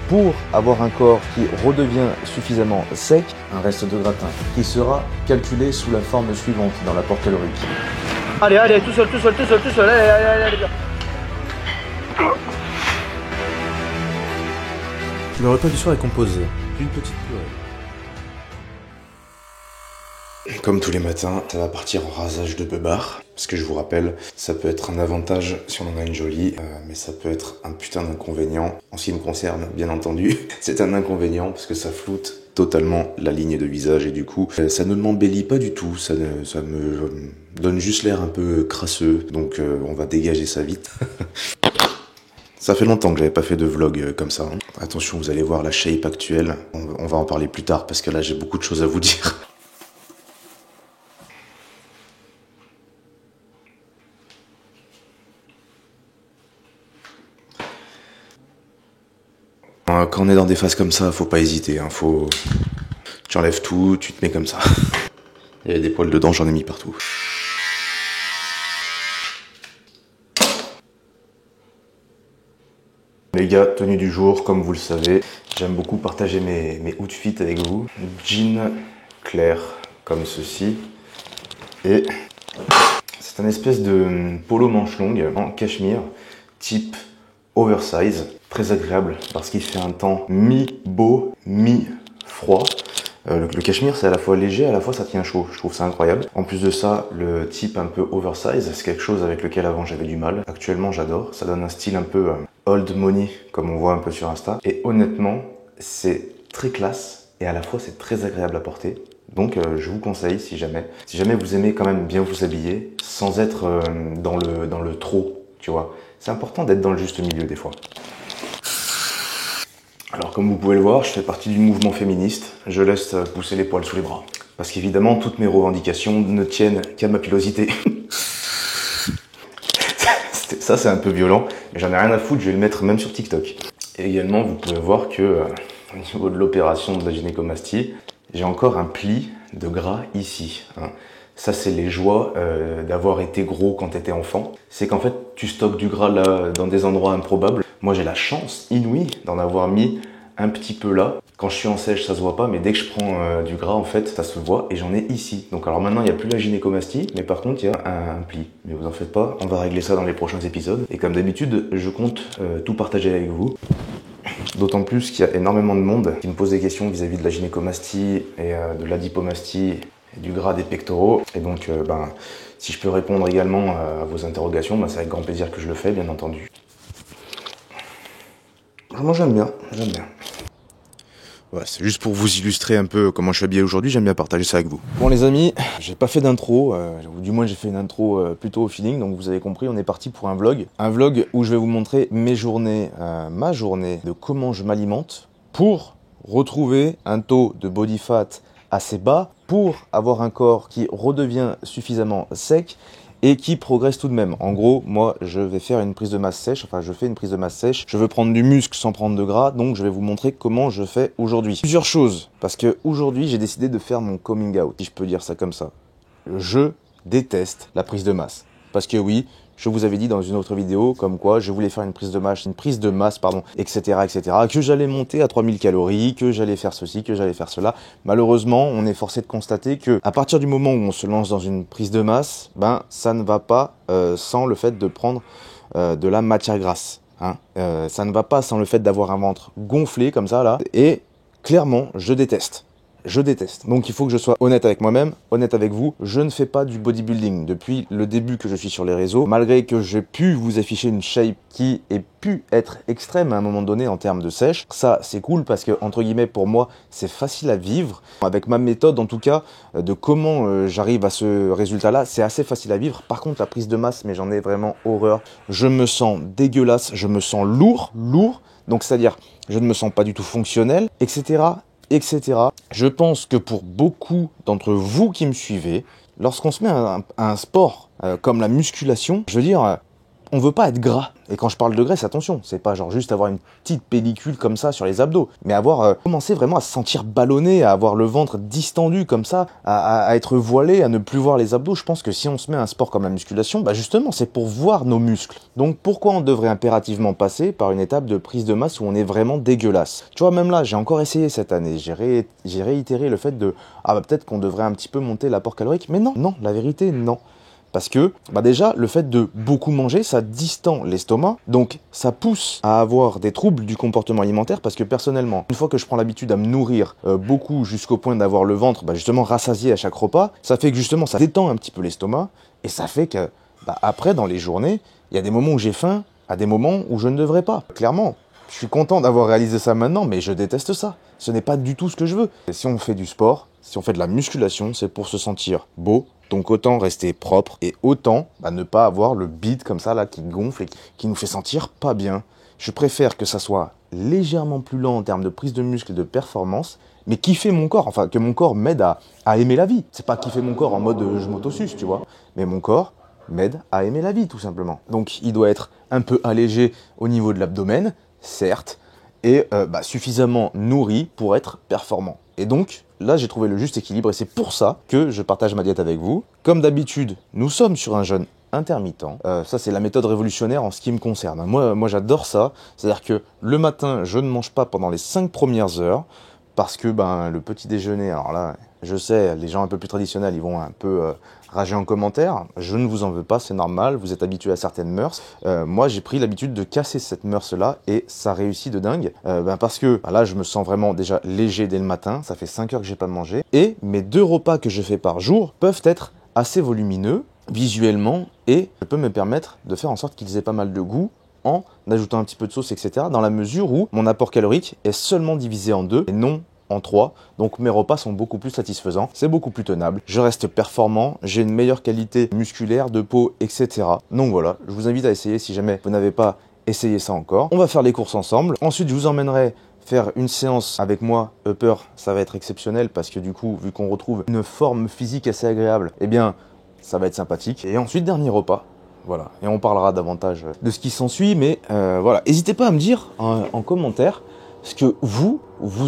pour avoir un corps qui redevient suffisamment sec, un reste de gratin qui sera calculé sous la forme suivante dans l'apport calorique. Allez, allez, tout seul, allez. Le repas du soir est composé d'une petite purée. Comme tous les matins, ça va partir en rasage de beubare. Parce que je vous rappelle, ça peut être un avantage si on en a une jolie, mais ça peut être un putain d'inconvénient. En ce qui me concerne, bien entendu, c'est un inconvénient parce que ça floute totalement la ligne de visage et du coup, ça ne m'embellit pas du tout. Ça me donne juste l'air un peu crasseux. Donc on va dégager ça vite. Ça fait longtemps que j'avais pas fait de vlog comme ça. Attention, vous allez voir la shape actuelle. On va en parler plus tard parce que là j'ai beaucoup de choses à vous dire. Quand on est dans des phases comme ça, faut pas hésiter. Tu enlèves tout, tu te mets comme ça. Il y avait des poils dedans, j'en ai mis partout. Les gars, tenue du jour, comme vous le savez, j'aime beaucoup partager mes outfits avec vous. Jean clair, comme ceci. Et c'est un espèce de polo manche longue en cachemire, type oversize. Très agréable parce qu'il fait un temps mi-beau, mi-froid. Le cachemire, c'est à la fois léger, à la fois ça tient chaud. Je trouve ça incroyable. En plus de ça, le type un peu oversize, c'est quelque chose avec lequel avant j'avais du mal. Actuellement, j'adore. Ça donne un style un peu old money, comme on voit un peu sur Insta. Et honnêtement, c'est très classe et à la fois c'est très agréable à porter. Donc je vous conseille si jamais vous aimez quand même bien vous habiller, sans être dans le trop, tu vois. C'est important d'être dans le juste milieu des fois. Alors comme vous pouvez le voir, je fais partie du mouvement féministe, je laisse pousser les poils sous les bras. Parce qu'évidemment, toutes mes revendications ne tiennent qu'à ma pilosité. Ça c'est un peu violent, mais j'en ai rien à foutre, je vais le mettre même sur TikTok. Et également, vous pouvez voir que au niveau de l'opération de la gynécomastie, j'ai encore un pli de gras ici. Ça c'est les joies d'avoir été gros quand t'étais enfant. C'est qu'en fait, tu stockes du gras là dans des endroits improbables. Moi j'ai la chance inouïe d'en avoir mis un petit peu là. Quand je suis en sèche ça se voit pas, mais dès que je prends du gras en fait ça se voit et j'en ai ici. Donc alors maintenant il n'y a plus la gynécomastie, mais par contre il y a un pli. Mais vous en faites pas, on va régler ça dans les prochains épisodes. Et comme d'habitude je compte tout partager avec vous. D'autant plus qu'il y a énormément de monde qui me pose des questions vis-à-vis de la gynécomastie et de l'adipomastie et du gras des pectoraux. Et donc si je peux répondre également à vos interrogations, c'est avec grand plaisir que je le fais bien entendu. Moi j'aime bien. Ouais, c'est juste pour vous illustrer un peu comment je suis habillé aujourd'hui, j'aime bien partager ça avec vous. Bon les amis, j'ai pas fait d'intro, ou du moins j'ai fait une intro plutôt au feeling, donc vous avez compris, on est parti pour un vlog. Un vlog où je vais vous montrer mes journées, ma journée, de comment je m'alimente pour retrouver un taux de body fat assez bas, pour avoir un corps qui redevient suffisamment sec et qui progresse tout de même. En gros, moi, je vais faire une prise de masse sèche, je fais une prise de masse sèche, je veux prendre du muscle sans prendre de gras, donc je vais vous montrer comment je fais aujourd'hui. Plusieurs choses, parce que aujourd'hui, j'ai décidé de faire mon coming out, si je peux dire ça comme ça. Je déteste la prise de masse. Parce que oui, je vous avais dit dans une autre vidéo, comme quoi je voulais faire une prise de masse, etc., que j'allais monter à 3000 calories, que j'allais faire ceci, que j'allais faire cela. Malheureusement, on est forcé de constater que à partir du moment où on se lance dans une prise de masse, ça ne va pas sans le fait de prendre de la matière grasse. Ça ne va pas sans le fait d'avoir un ventre gonflé comme ça là. Et clairement, je déteste. Donc il faut que je sois honnête avec moi-même, honnête avec vous. Je ne fais pas du bodybuilding depuis le début que je suis sur les réseaux. Malgré que j'ai pu vous afficher une shape qui ait pu être extrême à un moment donné en termes de sèche. Ça c'est cool parce que entre guillemets pour moi c'est facile à vivre. Avec ma méthode en tout cas de comment j'arrive à ce résultat-là, c'est assez facile à vivre. Par contre la prise de masse, mais j'en ai vraiment horreur. Je me sens dégueulasse, je me sens lourd. Donc c'est-à-dire je ne me sens pas du tout fonctionnel, etc. Je pense que pour beaucoup d'entre vous qui me suivez, lorsqu'on se met à un sport comme la musculation, je veux dire, On veut pas être gras. Et quand je parle de graisse, attention, c'est pas genre juste avoir une petite pellicule comme ça sur les abdos, mais avoir commencé vraiment à se sentir ballonné, à avoir le ventre distendu comme ça, à être voilé, à ne plus voir les abdos. Je pense que si on se met à un sport comme la musculation, bah justement, c'est pour voir nos muscles. Donc pourquoi on devrait impérativement passer par une étape de prise de masse où on est vraiment dégueulasse? Tu vois, même là, j'ai encore essayé cette année, j'ai réitéré le fait de ah bah peut-être qu'on devrait un petit peu monter l'apport calorique, mais non, la vérité, non. Parce que, bah déjà, le fait de beaucoup manger, ça distend l'estomac, donc ça pousse à avoir des troubles du comportement alimentaire, parce que personnellement, une fois que je prends l'habitude à me nourrir beaucoup jusqu'au point d'avoir le ventre bah justement rassasié à chaque repas, ça fait que justement ça détend un petit peu l'estomac, et ça fait que, bah après, dans les journées, il y a des moments où j'ai faim, à des moments où je ne devrais pas, clairement. Je suis content d'avoir réalisé ça maintenant, mais je déteste ça. Ce n'est pas du tout ce que je veux. Et si on fait du sport, si on fait de la musculation, c'est pour se sentir beau. Donc autant rester propre et autant ne pas avoir le bide comme ça là qui gonfle et qui nous fait sentir pas bien. Je préfère que ça soit légèrement plus lent en termes de prise de muscle et de performance, mais kiffer mon corps, enfin que mon corps m'aide à aimer la vie. C'est pas kiffer mon corps en mode je m'autosuce, tu vois, mais mon corps m'aide à aimer la vie tout simplement. Donc il doit être un peu allégé au niveau de l'abdomen, certes, et suffisamment nourri pour être performant. Et donc, là, j'ai trouvé le juste équilibre et c'est pour ça que je partage ma diète avec vous. Comme d'habitude, nous sommes sur un jeûne intermittent. Ça, c'est la méthode révolutionnaire en ce qui me concerne. Moi j'adore ça. C'est-à-dire que le matin, je ne mange pas pendant les 5 premières heures parce que le petit déjeuner, alors là, je sais, les gens un peu plus traditionnels, ils vont un peu rager en commentaire. Je ne vous en veux pas, c'est normal, vous êtes habitués à certaines mœurs. Moi, j'ai pris l'habitude de casser cette mœurs-là et ça réussit de dingue. Parce que là, je me sens vraiment déjà léger dès le matin. Ça fait 5 heures que j'ai pas mangé. Et mes 2 repas que je fais par jour peuvent être assez volumineux visuellement et je peux me permettre de faire en sorte qu'ils aient pas mal de goût en ajoutant un petit peu de sauce, etc. dans la mesure où mon apport calorique est seulement divisé en 2 et non en 3, donc mes repas sont beaucoup plus satisfaisants, c'est beaucoup plus tenable, je reste performant, j'ai une meilleure qualité musculaire, de peau, etc. Donc voilà, je vous invite à essayer si jamais vous n'avez pas essayé ça encore. On va faire les courses ensemble, ensuite je vous emmènerai faire une séance avec moi, upper, ça va être exceptionnel parce que du coup, vu qu'on retrouve une forme physique assez agréable, eh bien, ça va être sympathique. Et ensuite, dernier repas. Voilà, et on parlera davantage de ce qui s'ensuit, mais voilà. N'hésitez pas à me dire en commentaire ce que vous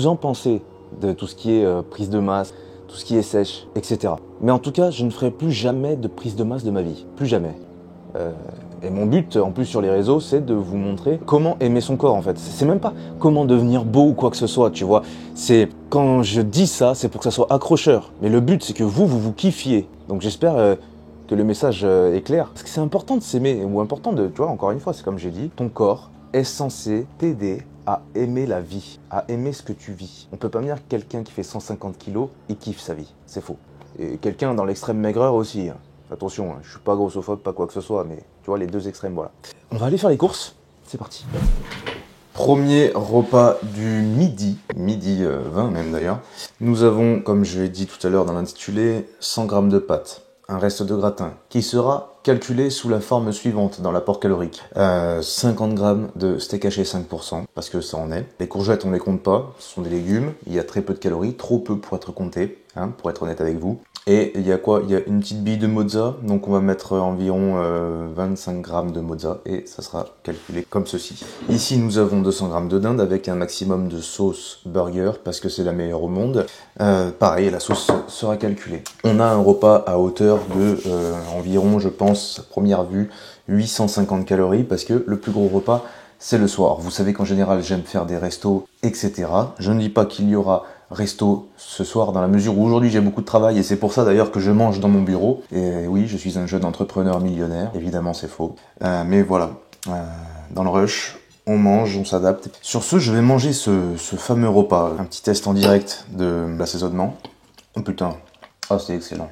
en pensez de tout ce qui est prise de masse, tout ce qui est sèche, etc. Mais en tout cas, je ne ferai plus jamais de prise de masse de ma vie. Plus jamais. Et mon but, en plus sur les réseaux, c'est de vous montrer comment aimer son corps, en fait. C'est même pas comment devenir beau ou quoi que ce soit, tu vois. C'est, quand je dis ça, c'est pour que ça soit accrocheur. Mais le but, c'est que vous kiffiez. Donc j'espère que le message est clair. Parce que c'est important de s'aimer, ou important de, tu vois, encore une fois, c'est comme j'ai dit, ton corps est censé t'aider à aimer la vie, à aimer ce que tu vis. On peut pas me dire que quelqu'un qui fait 150 kilos, il kiffe sa vie. C'est faux. Et quelqu'un dans l'extrême maigreur aussi, hein. Attention, je suis pas grossophobe, pas quoi que ce soit, mais tu vois, les deux extrêmes, voilà. On va aller faire les courses, c'est parti. Premier repas du midi 20 même d'ailleurs. Nous avons, comme je l'ai dit tout à l'heure dans l'intitulé, 100 g de pâtes, un reste de gratin, qui sera calculé sous la forme suivante dans l'apport calorique. 50 g de steak haché 5%, parce que ça en est. Les courgettes, on les compte pas, ce sont des légumes, il y a très peu de calories, trop peu pour être compté, hein, pour être honnête avec vous. Et il y a quoi? Il y a une petite bille de mozza, donc on va mettre environ 25 g de mozza et ça sera calculé comme ceci. Ici nous avons 200 g de dinde avec un maximum de sauce burger parce que c'est la meilleure au monde. Pareil, la sauce sera calculée. On a un repas à hauteur de environ, je pense, à première vue, 850 calories parce que le plus gros repas c'est le soir. Vous savez qu'en général j'aime faire des restos, etc. Je ne dis pas qu'il y aura resto ce soir dans la mesure où aujourd'hui j'ai beaucoup de travail et c'est pour ça d'ailleurs que je mange dans mon bureau. Et oui, je suis un jeune entrepreneur millionnaire, évidemment c'est faux. Mais voilà, dans le rush, on mange, on s'adapte. Sur ce, je vais manger ce fameux repas. Un petit test en direct de l'assaisonnement. Oh putain, ah c'est excellent.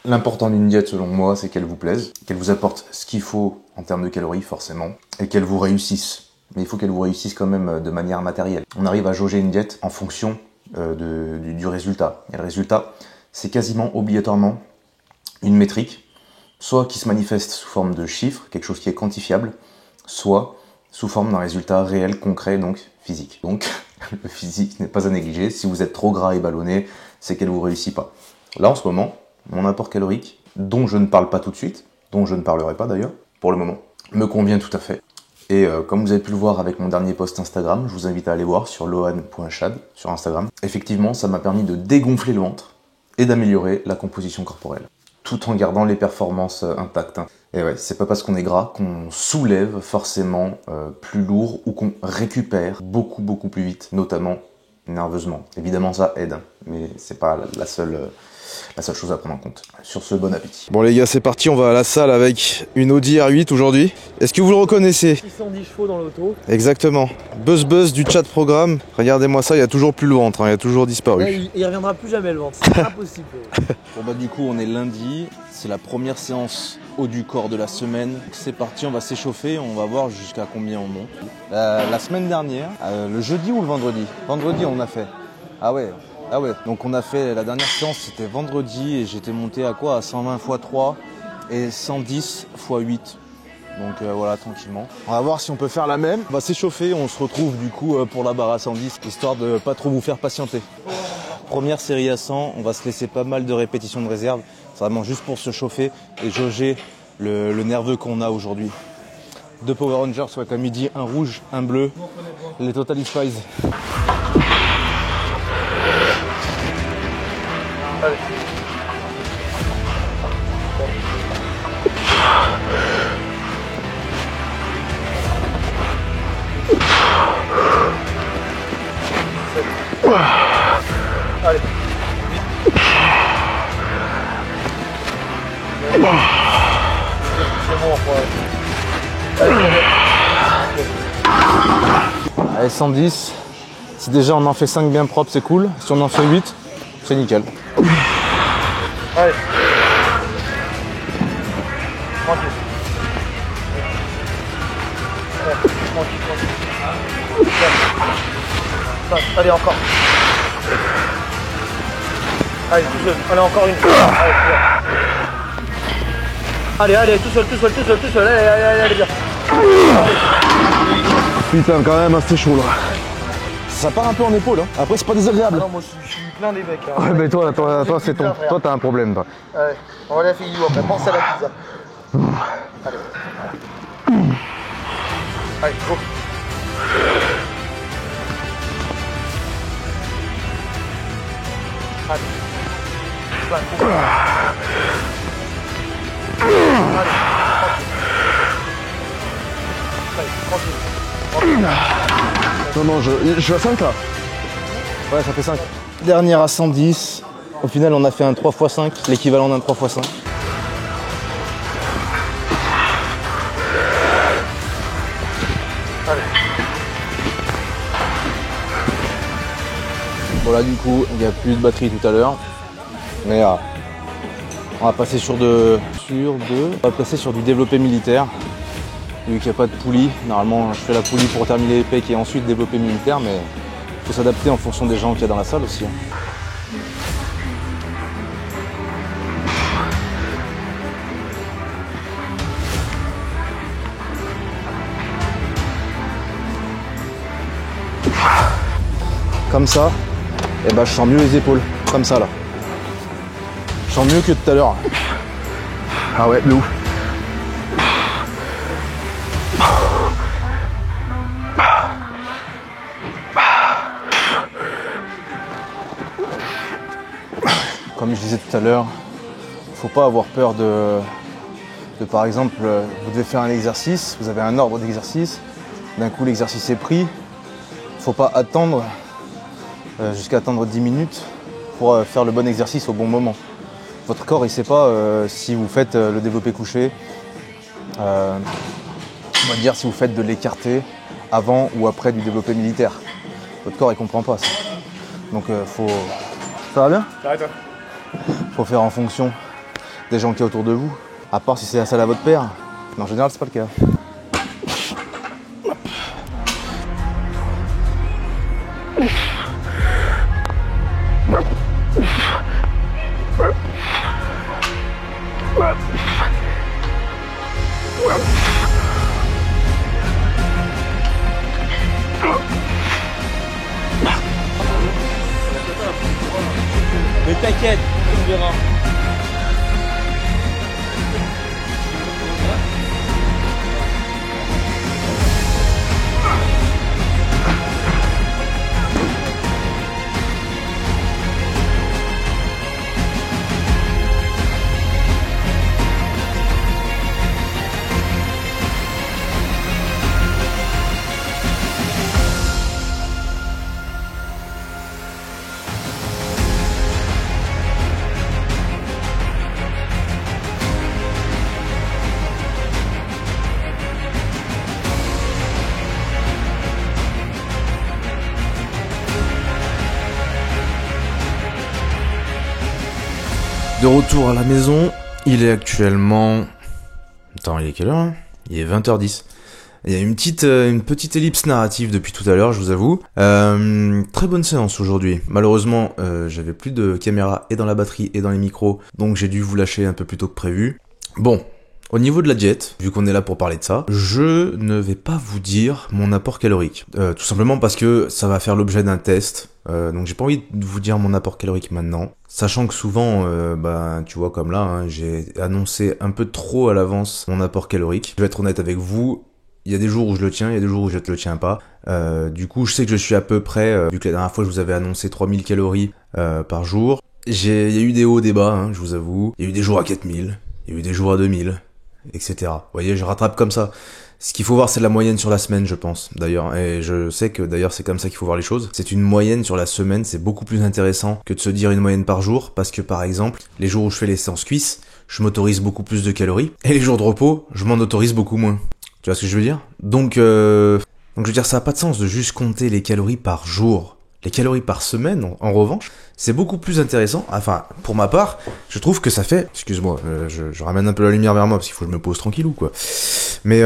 L'important d'une diète selon moi, c'est qu'elle vous plaise, qu'elle vous apporte ce qu'il faut en termes de calories forcément, et qu'elle vous réussisse. Mais il faut qu'elle vous réussisse quand même de manière matérielle. On arrive à jauger une diète en fonction du résultat. Et le résultat, c'est quasiment obligatoirement une métrique, soit qui se manifeste sous forme de chiffres, quelque chose qui est quantifiable, soit sous forme d'un résultat réel, concret, donc physique. Donc, le physique n'est pas à négliger. Si vous êtes trop gras et ballonné, c'est qu'elle ne vous réussit pas. Là, en ce moment, mon apport calorique, dont je ne parle pas tout de suite, dont je ne parlerai pas d'ailleurs, pour le moment, me convient tout à fait. Et comme vous avez pu le voir avec mon dernier post Instagram, je vous invite à aller voir sur lohan.chad sur Instagram. Effectivement, ça m'a permis de dégonfler le ventre et d'améliorer la composition corporelle, tout en gardant les performances intactes. Et ouais, c'est pas parce qu'on est gras qu'on soulève forcément plus lourd ou qu'on récupère beaucoup plus vite, notamment nerveusement. Évidemment, ça aide, mais c'est pas la seule chose à prendre en compte. Sur ce, bon appétit. Bon les gars, c'est parti, on va à la salle avec une Audi R8 aujourd'hui. Est-ce que vous le reconnaissez? 610 chevaux dans l'auto. Exactement. Buzz du chat programme. Regardez-moi ça, il y a toujours plus le ventre, hein, il a toujours disparu. Là, il reviendra plus jamais le ventre, c'est impossible. Bon bah du coup, on est lundi, c'est la première séance haut du corps de la semaine. C'est parti, on va s'échauffer, on va voir jusqu'à combien on monte. La semaine dernière, le jeudi ou le vendredi? Vendredi on a fait. Ah ouais, donc on a fait, la dernière séance c'était vendredi et j'étais monté à quoi? À 120 x 3 et 110 x 8. Donc voilà, tranquillement. On va voir si on peut faire la même. On va s'échauffer, on se retrouve du coup pour la barre à 110, histoire de pas trop vous faire patienter. Première série à 100, on va se laisser pas mal de répétitions de réserve. C'est vraiment juste pour se chauffer et jauger le nerveux qu'on a aujourd'hui. 2 Power Rangers, soit comme il dit, un rouge, un bleu, les Totally Spies. Allez. Allez. C'est bon, Allez, 110. Si déjà on en fait 5 bien propres, c'est cool. Si on en fait 8, c'est nickel. Allez. Tranquille. Tranquille. Allez, encore. Allez, tout seul. Allez, encore une. Allez, tout seul. Allez, bien. Putain, quand même assez chaud là. Ça part un peu en épaule, hein. Après c'est pas désagréable. Ah non, moi je suis plein des becs. Hein. Ouais, mais toi c'est ton. Toi t'as un problème, toi. Allez, on va la faire après. Pense à la pizza. Allez. Allez, go. Allez. Plein, go. Allez, tranquille. Non, je suis à 5 là. Ouais, ça fait 5. Dernière à 110. Au final, on a fait un 3x5, l'équivalent d'un 3x5. Allez. Bon là, du coup, il n'y a plus de batterie tout à l'heure. Mais on va passer sur on va passer sur du développé militaire. Vu qu'il n'y a pas de poulie, normalement je fais la poulie pour terminer les pecs et ensuite développer militaire, mais il faut s'adapter en fonction des gens qu'il y a dans la salle aussi. Comme ça, et ben je sens mieux les épaules, comme ça là. Je sens mieux que tout à l'heure. Ah ouais, de ouf. Comme je disais tout à l'heure, il ne faut pas avoir peur de par exemple, vous devez faire un exercice, vous avez un ordre d'exercice, d'un coup l'exercice est pris, il ne faut pas attendre jusqu'à attendre 10 minutes pour faire le bon exercice au bon moment. Votre corps il ne sait pas si vous faites le développé couché, on va dire si vous faites de l'écarté avant ou après du développé militaire. Votre corps il ne comprend pas ça. Donc faut... Ça va bien ? Faut faire en fonction des gens qui y a autour de vous. À part si c'est la salle à votre père. Mais en général, c'est pas le cas. Mais t'inquiète, on verra. De retour à la maison, il est actuellement... Attends, il est quelle heure hein? Il est 20h10. Il y a une petite ellipse narrative depuis tout à l'heure, je vous avoue. Très bonne séance aujourd'hui. Malheureusement, j'avais plus de caméra et dans la batterie et dans les micros, donc j'ai dû vous lâcher un peu plus tôt que prévu. Bon, au niveau de la diète, vu qu'on est là pour parler de ça, je ne vais pas vous dire mon apport calorique. Tout simplement parce que ça va faire l'objet d'un test. Donc j'ai pas envie de vous dire mon apport calorique maintenant. Sachant que souvent, tu vois comme là, hein, j'ai annoncé un peu trop à l'avance mon apport calorique. Je vais être honnête avec vous. Il y a des jours où je le tiens, il y a des jours où je ne le tiens pas. Du coup, je sais que je suis à peu près, vu que la dernière fois je vous avais annoncé 3000 calories par jour. Il y a eu des hauts, des bas, hein, je vous avoue. Il y a eu des jours à 4000, il y a eu des jours à 2000, etc. Vous voyez, je rattrape comme ça. Ce qu'il faut voir, c'est la moyenne sur la semaine, je pense, d'ailleurs. Et je sais que d'ailleurs c'est comme ça qu'il faut voir les choses. C'est une moyenne sur la semaine, c'est beaucoup plus intéressant que de se dire une moyenne par jour. Parce que par exemple, les jours où je fais les séances cuisses, je m'autorise beaucoup plus de calories. Et les jours de repos, je m'en autorise beaucoup moins. Tu vois ce que je veux dire? Donc je veux dire, ça a pas de sens de juste compter les calories par jour. Les calories par semaine, en revanche, c'est beaucoup plus intéressant. Enfin, pour ma part, je trouve que ça fait... Excuse-moi, je ramène un peu la lumière vers moi parce qu'il faut que je me pose tranquillou, quoi. Mais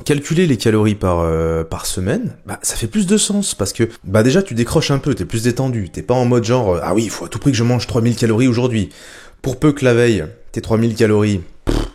calculer les calories par semaine, ça fait plus de sens parce que déjà tu décroches un peu, t'es plus détendu. T'es pas en mode genre ah oui, il faut à tout prix que je mange 3000 calories aujourd'hui. Pour peu que la veille, tes 3000 calories,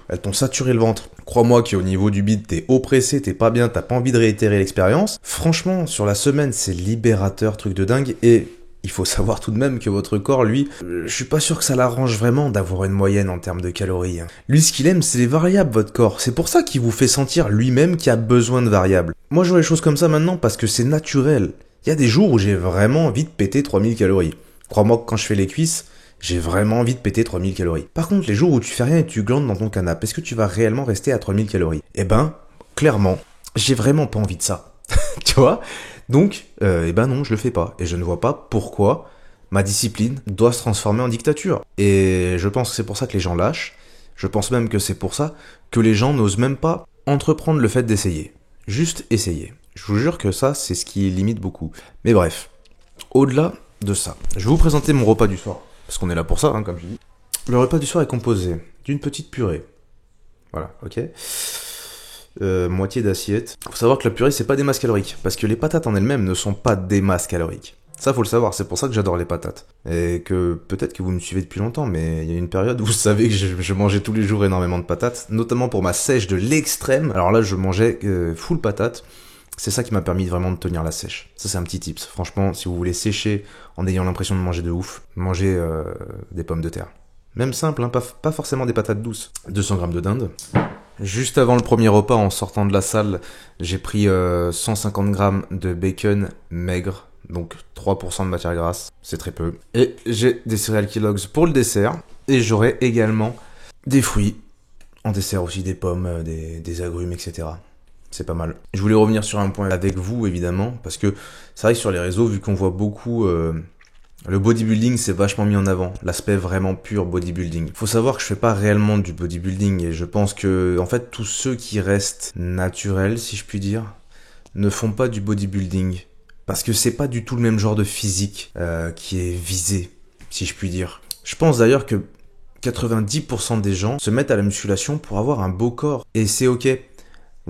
elles t'ont saturé le ventre. Crois-moi qu'au niveau du bide, t'es oppressé, t'es pas bien, t'as pas envie de réitérer l'expérience. Franchement, sur la semaine, c'est libérateur, truc de dingue. Et il faut savoir tout de même que votre corps, lui, je suis pas sûr que ça l'arrange vraiment d'avoir une moyenne en termes de calories. Lui, ce qu'il aime, c'est les variables, votre corps. C'est pour ça qu'il vous fait sentir lui-même qu'il a besoin de variables. Moi, je vois les choses comme ça maintenant parce que c'est naturel. Il y a des jours où j'ai vraiment envie de péter 3000 calories. Crois-moi que quand je fais les cuisses, j'ai vraiment envie de péter 3000 calories. Par contre, les jours où tu fais rien et tu glandes dans ton canapé, est-ce que tu vas réellement rester à 3000 calories? Eh ben, clairement, j'ai vraiment pas envie de ça. Tu vois? Donc, non, je le fais pas. Et je ne vois pas pourquoi ma discipline doit se transformer en dictature. Et je pense que c'est pour ça que les gens lâchent. Je pense même que c'est pour ça que les gens n'osent même pas entreprendre le fait d'essayer. Juste essayer. Je vous jure que ça, c'est ce qui limite beaucoup. Mais bref, au-delà de ça, je vais vous présenter mon repas du soir. Parce qu'on est là pour ça, hein, comme je dis. Le repas du soir est composé d'une petite purée. Voilà, ok. Moitié d'assiette. Faut savoir que la purée, c'est pas des masses caloriques. Parce que les patates en elles-mêmes ne sont pas des masses caloriques. Ça, faut le savoir. C'est pour ça que j'adore les patates. Et que peut-être que vous me suivez depuis longtemps, mais il y a une période où vous savez que je mangeais tous les jours énormément de patates. Notamment pour ma sèche de l'extrême. Alors là, je mangeais full patate. C'est ça qui m'a permis vraiment de tenir la sèche. Ça, c'est un petit tips. Franchement, si vous voulez sécher en ayant l'impression de manger de ouf, mangez des pommes de terre. Même simple, hein, pas forcément des patates douces. 200 grammes de dinde. Juste avant le premier repas, en sortant de la salle, j'ai pris 150 grammes de bacon maigre. Donc 3% de matière grasse. C'est très peu. Et j'ai des céréales Kellogg's pour le dessert. Et j'aurai également des fruits. En dessert aussi des pommes, des agrumes, etc. C'est pas mal. Je voulais revenir sur un point avec vous, évidemment, parce que c'est vrai que sur les réseaux, vu qu'on voit beaucoup... le bodybuilding, c'est vachement mis en avant. L'aspect vraiment pur bodybuilding. Faut savoir que je fais pas réellement du bodybuilding, et je pense que, en fait, tous ceux qui restent naturels, si je puis dire, ne font pas du bodybuilding. Parce que c'est pas du tout le même genre de physique qui est visé, si je puis dire. Je pense d'ailleurs que 90% des gens se mettent à la musculation pour avoir un beau corps. Et c'est ok.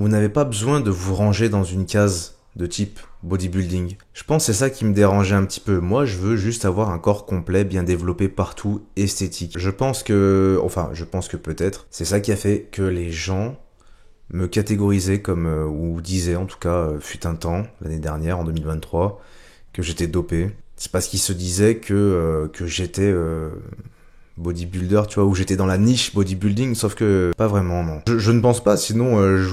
Vous n'avez pas besoin de vous ranger dans une case de type bodybuilding. Je pense que c'est ça qui me dérangeait un petit peu. Moi, je veux juste avoir un corps complet, bien développé partout, esthétique. Je pense que peut-être, c'est ça qui a fait que les gens me catégorisaient comme, ou disaient en tout cas, fut un temps, l'année dernière, en 2023, que j'étais dopé. C'est parce qu'ils se disaient que j'étais... bodybuilder, tu vois, où j'étais dans la niche bodybuilding, sauf que pas vraiment, non. Je ne pense pas, sinon je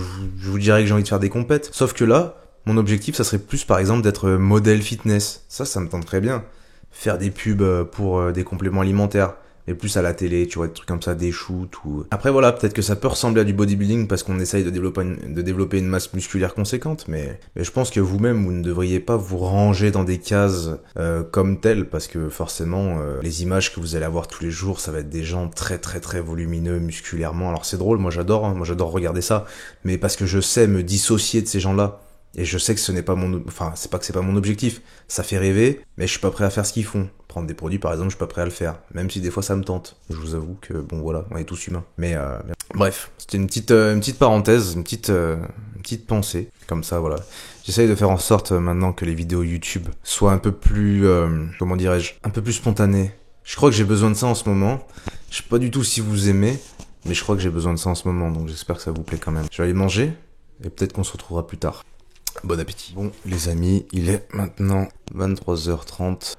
vous dirais que j'ai envie de faire des compètes. Sauf que là, mon objectif, ça serait plus par exemple d'être modèle fitness. Ça me tente très bien. Faire des pubs pour des compléments alimentaires. mais plus à la télé, tu vois, des trucs comme ça, des shoots ou... Après voilà, peut-être que ça peut ressembler à du bodybuilding parce qu'on essaye de développer une masse musculaire conséquente, mais je pense que vous-même, vous ne devriez pas vous ranger dans des cases comme telles, parce que forcément, les images que vous allez avoir tous les jours, ça va être des gens très très très volumineux musculairement. Alors c'est drôle, moi j'adore regarder ça, mais parce que je sais me dissocier de ces gens-là. Et je sais que ce n'est pas c'est pas que c'est pas mon objectif. Ça fait rêver, mais je suis pas prêt à faire ce qu'ils font. prendre des produits par exemple, je suis pas prêt à le faire, même si des fois ça me tente. Je vous avoue que bon voilà, on est tous humains. Mais bref, c'était une petite parenthèse, une petite pensée comme ça, voilà. J'essaye de faire en sorte maintenant que les vidéos YouTube soient un peu plus comment dirais-je, un peu plus spontanées. Je crois que j'ai besoin de ça en ce moment. Je sais pas du tout si vous aimez, mais je crois que j'ai besoin de ça en ce moment, donc j'espère que ça vous plaît quand même. Je vais aller manger et peut-être qu'on se retrouvera plus tard. Bon appétit. Bon les amis, il est maintenant 23h30.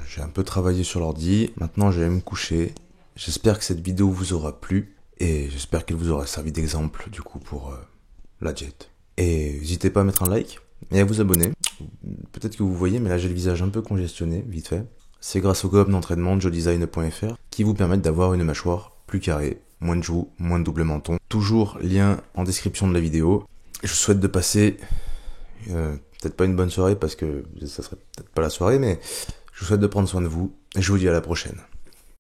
J'ai un peu travaillé sur l'ordi. Maintenant je vais me coucher. J'espère que cette vidéo vous aura plu. Et j'espère qu'elle vous aura servi d'exemple du coup pour la jet. Et n'hésitez pas à mettre un like et à vous abonner. Peut-être que vous voyez, mais là j'ai le visage un peu congestionné, vite fait. C'est grâce au coop d'entraînement de joedesign.fr qui vous permettent d'avoir une mâchoire plus carrée, moins de joues, moins de double menton. Toujours lien en description de la vidéo. Je vous souhaite de passer peut-être pas une bonne soirée parce que ça serait peut-être pas la soirée, mais je vous souhaite de prendre soin de vous et je vous dis à la prochaine.